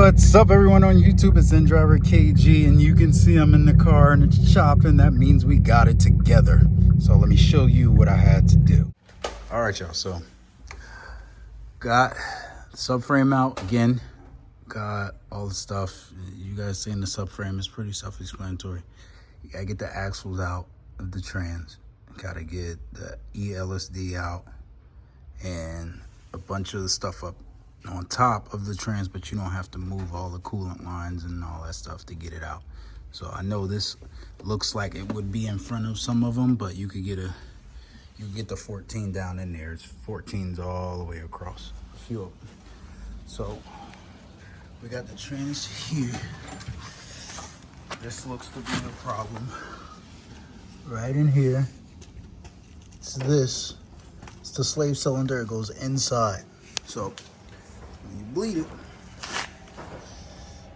What's up, everyone on YouTube? It's Driver KG, and you can see I'm in the car and it's chopping. That means we got it together. So let me show you what I had to do. All right, y'all. So got subframe out again. Got all the stuff. You guys seen the subframe. It's pretty self-explanatory. You gotta get the axles out of the trans. Gotta get the ELSD out and a bunch of the stuff up on top of the trans, but you don't have to move all the coolant lines and all that stuff to get it out. So I know this looks like it would be in front of some of them, but you could get the 14 down in there. It's 14s all the way across, a few of them. So we got the trans here. This looks to be the problem. Right in here, it's this. It's the slave cylinder. It goes inside. So when you bleed it,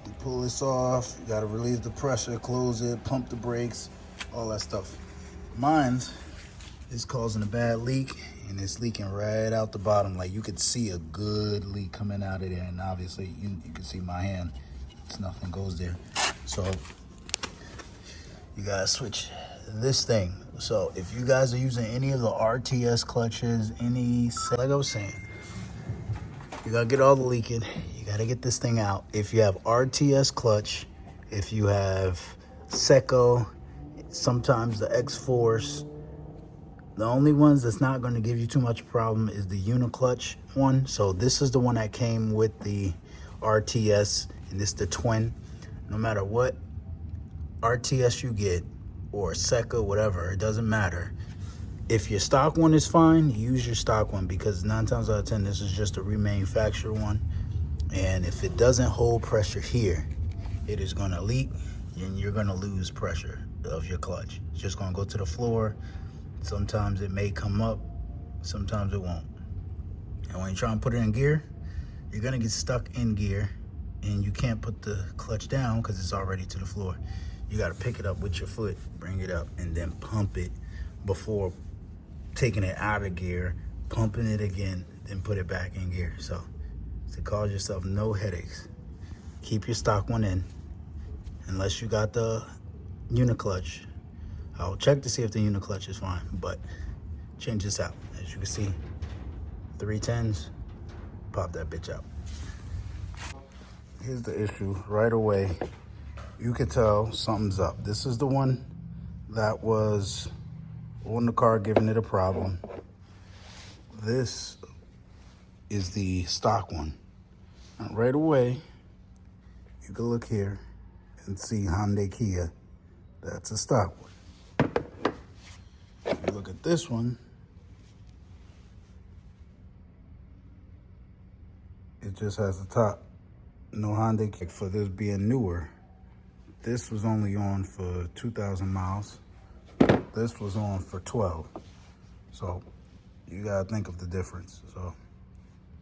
you pull this off. You gotta relieve the pressure, close it, pump the brakes, all that stuff. Mine is causing a bad leak, and it's leaking right out the bottom. Like, you could see a good leak coming out of there, and obviously you can see my hand. It's nothing goes there. So you gotta switch this thing. So if you guys are using any of the RTS clutches, like I was saying, you gotta get all the leaking. You gotta get this thing out. If you have RTS clutch, if you have Seco, sometimes the X-Force, the only ones that's not gonna give you too much problem is the Uniclutch one. So this is the one that came with the RTS, and this is the twin. No matter what RTS you get, or Seco, whatever, it doesn't matter. If your stock one is fine, use your stock one, because 9 times out of 10, this is just a remanufactured one. And if it doesn't hold pressure here, it is gonna leak and you're gonna lose pressure of your clutch. It's just gonna go to the floor. Sometimes it may come up, sometimes it won't. And when you try and put it in gear, you're gonna get stuck in gear and you can't put the clutch down because it's already to the floor. You gotta pick it up with your foot, bring it up, and then pump it before taking it out of gear, pumping it again, then put it back in gear. So to cause yourself no headaches, keep your stock one in, unless you got the Uniclutch. I'll check to see if the Uniclutch is fine, but change this out. As you can see, 310s, pop that bitch out. Here's the issue. Right away, you can tell something's up. This is the one that was on the car giving it a problem. This is the stock one. And right away, you can look here and see Hyundai Kia. That's a stock one. If you look at this one, it just has the top. No Hyundai Kia. For this being newer, this was only on for 2,000 miles. This was on for 12. So you gotta think of the difference. So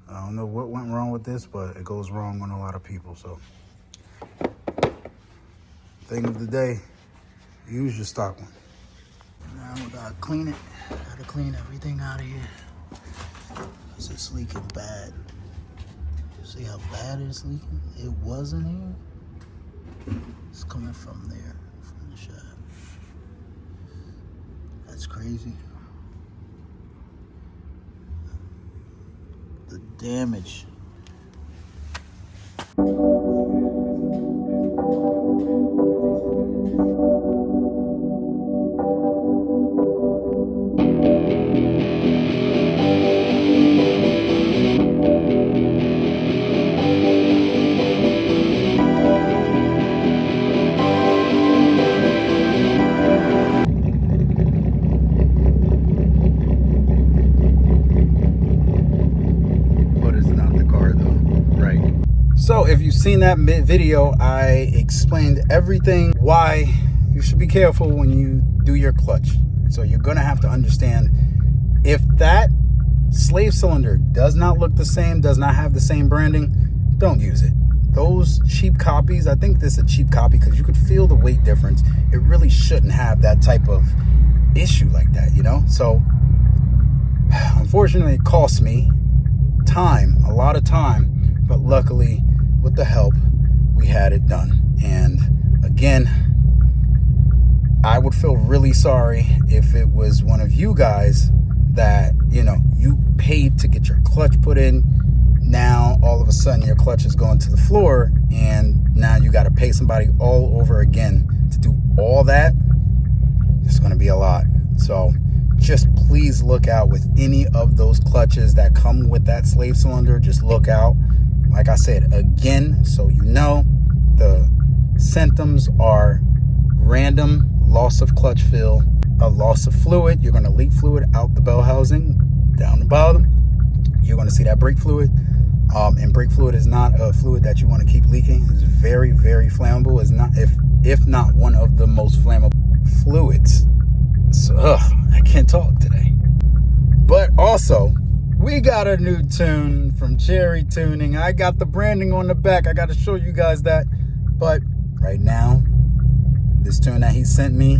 I don't know what went wrong with this, but it goes wrong on a lot of people. So thing of the day, use your stock one. Now we gotta clean it. Gotta clean everything out of here. Cause it's leaking bad. See how bad it's leaking? It wasn't here. It's coming from there, from the shaft. That's crazy. The damage. So if you've seen that video, I explained everything, why you should be careful when you do your clutch. So you're gonna have to understand, if that slave cylinder does not look the same, does not have the same branding, don't use it. Those cheap copies, I think this is a cheap copy because you could feel the weight difference. It really shouldn't have that type of issue like that, you know? So unfortunately, it cost me time, a lot of time, but luckily with the help we had it done. And again, I would feel really sorry if it was one of you guys that, you know, you paid to get your clutch put in. Now, all of a sudden, your clutch is going to the floor, and now you got to pay somebody all over again to do all that. It's going to be a lot. So just please look out with any of those clutches that come with that slave cylinder. Just look out. Like I said, again, so you know, the symptoms are random loss of clutch fill, a loss of fluid. You're going to leak fluid out the bell housing down the bottom. You're going to see that brake fluid. And brake fluid is not a fluid that you want to keep leaking. It's very, very flammable. It's not, if not one of the most flammable fluids. So, I can't talk today. But also, we got a new tune from Cherry Tuning. I got the branding on the back. I got to show you guys that. But right now, this tune that he sent me,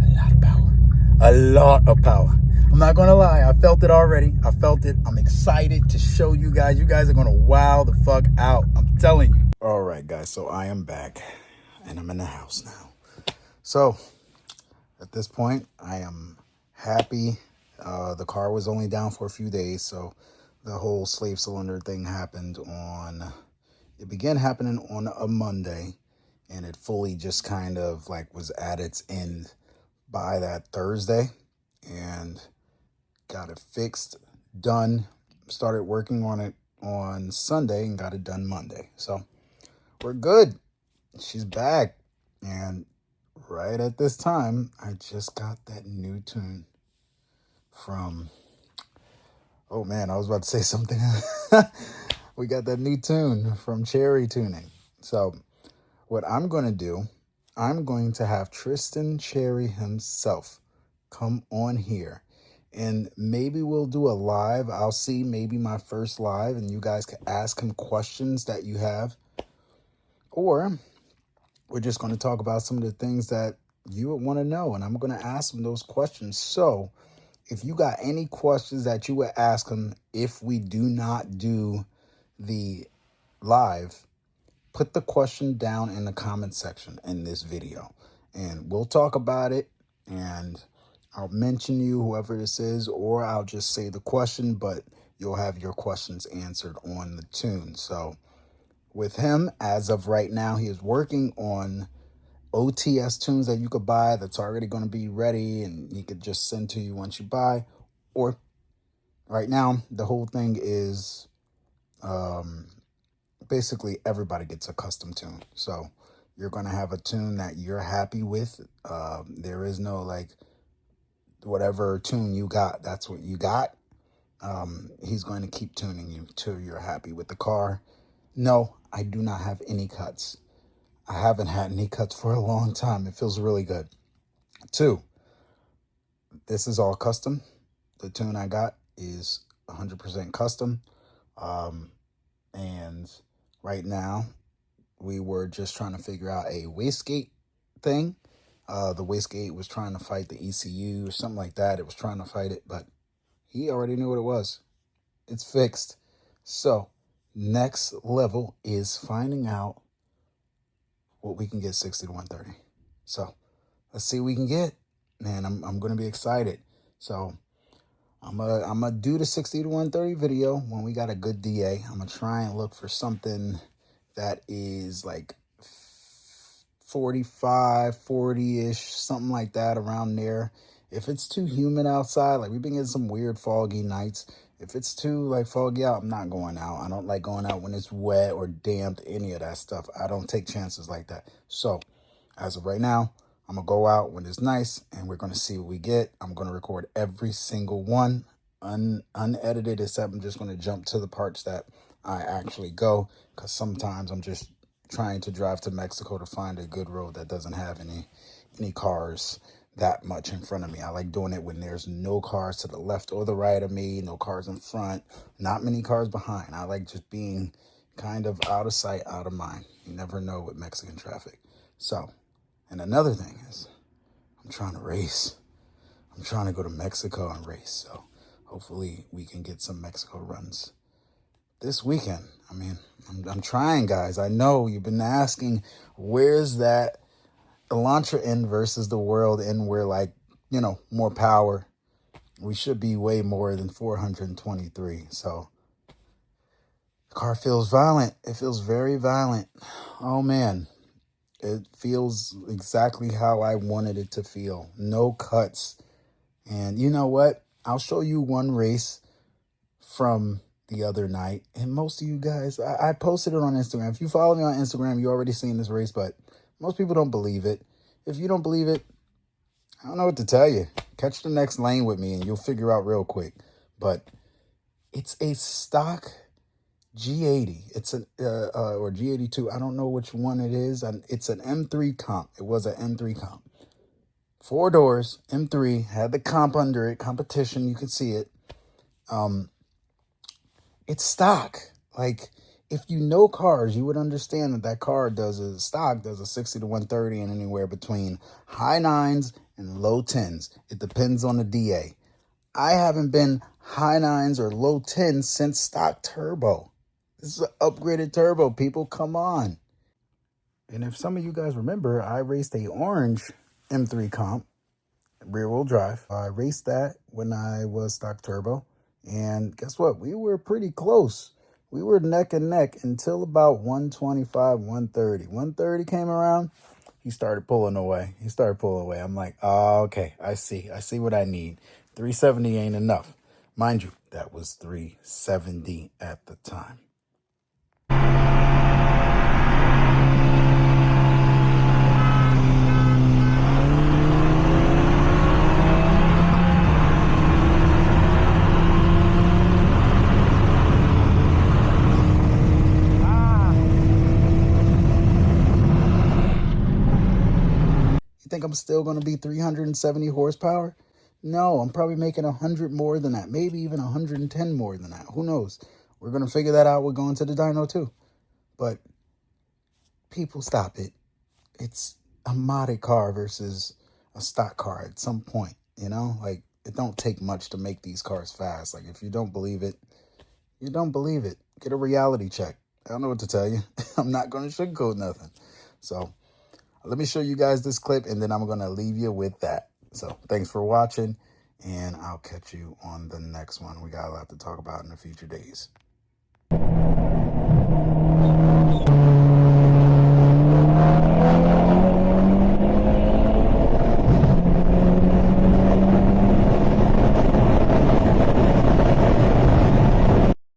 a lot of power. A lot of power. I'm not going to lie. I felt it already. I felt it. I'm excited to show you guys. You guys are going to wow the fuck out. I'm telling you. All right, guys. So I am back and I'm in the house now. So at this point, I am happy. The car was only down for a few days. So the whole slave cylinder thing began happening on a Monday, and it fully just kind of like was at its end by that Thursday, and got it fixed, done, started working on it on Sunday and got it done Monday. So we're good. She's back. And right at this time, I just got that new tune from, oh man, I was about to say something. We got that new tune from Cherry Tuning. So what I'm going to do, I'm going to have Tristan Cherry himself come on here. And maybe we'll do a live. I'll see maybe my first live, and you guys can ask him questions that you have. Or we're just going to talk about some of the things that you would want to know, and I'm going to ask him those questions. So if you got any questions that you would ask him if we do not do the live, put the question down in the comment section in this video, and we'll talk about it, and I'll mention you, whoever this is, or I'll just say the question, but you'll have your questions answered on the tune. So with him, as of right now, he is working on OTS tunes that you could buy that's already going to be ready, and he could just send to you once you buy. Or right now, the whole thing is basically everybody gets a custom tune. So you're going to have a tune that you're happy with. There is no like, whatever tune you got, that's what you got. He's going to keep tuning you till you're happy with the car. No, I do not have any cuts. I haven't had any cuts for a long time. It feels really good. 2, this is all custom. The tune I got is 100% custom. And right now, we were just trying to figure out a wastegate thing. The wastegate was trying to fight the ECU or something like that. It was trying to fight it, but he already knew what it was. It's fixed. So next level is finding out what we can get 60 to 130. So let's see what we can get. Man, I'm going to be excited. So I'm gonna do the 60 to 130 video when we got a good DA. I'm going to try and look for something that is like 45, 40-ish, something like that, around there. If it's too humid outside, like we've been getting some weird foggy nights. If it's too like foggy out, I'm not going out. I don't like going out when it's wet or damp, any of that stuff. I don't take chances like that. So as of right now, I'm going to go out when it's nice, and we're going to see what we get. I'm going to record every single one unedited, except I'm just going to jump to the parts that I actually go, because sometimes I'm just trying to drive to Mexico to find a good road that doesn't have any cars that much in front of me. I like doing it when there's no cars to the left or the right of me, no cars in front, not many cars behind. I like just being kind of out of sight, out of mind. You never know with Mexican traffic. So, and another thing is, I'm trying to race. I'm trying to go to Mexico and race. So hopefully we can get some Mexico runs this weekend. I mean, I'm trying, guys. I know you've been asking, where's that Elantra in versus the World in where, like, you know, more power. We should be way more than 423. So the car feels violent. It feels very violent. Oh, man. It feels exactly how I wanted it to feel. No cuts. And you know what? I'll show you one race from the other night. And most of you guys, I posted it on Instagram. If you follow me on Instagram, you already seen this race, but most people don't believe it. If you don't believe it, I don't know what to tell you. Catch the next lane with me and you'll figure out real quick. But it's a stock G80. It's an or G82. I don't know which one it is. It's an M3 comp. It was an M3 comp. 4 doors, M3, had the comp under it, competition, you can see it. It's stock. Like, if you know cars, you would understand that that car does a 60 to 130 and anywhere between high 9s and low 10s. It depends on the DA. I haven't been high 9s or low 10s since stock turbo. This is an upgraded turbo, people. Come on. And if some of you guys remember, I raced a orange M3 comp, rear wheel drive. I raced that when I was stock turbo. And guess what? We were pretty close. We were neck and neck until about 125, 130. 130 came around. He started pulling away. I'm like, oh, okay, I see what I need. 370 ain't enough. Mind you, that was 370 at the time. You think I'm still going to be 370 horsepower? No, I'm probably making 100 more than that. Maybe even 110 more than that. Who knows? We're going to figure that out. We're going to the dyno too. But people, stop it. It's a modded car versus a stock car at some point, you know? Like, it don't take much to make these cars fast. Like, if you don't believe it, you don't believe it. Get a reality check. I don't know what to tell you. I'm not going to sugarcoat nothing. So let me show you guys this clip, and then I'm going to leave you with that. So thanks for watching, and I'll catch you on the next one. We got a lot to talk about in the future days.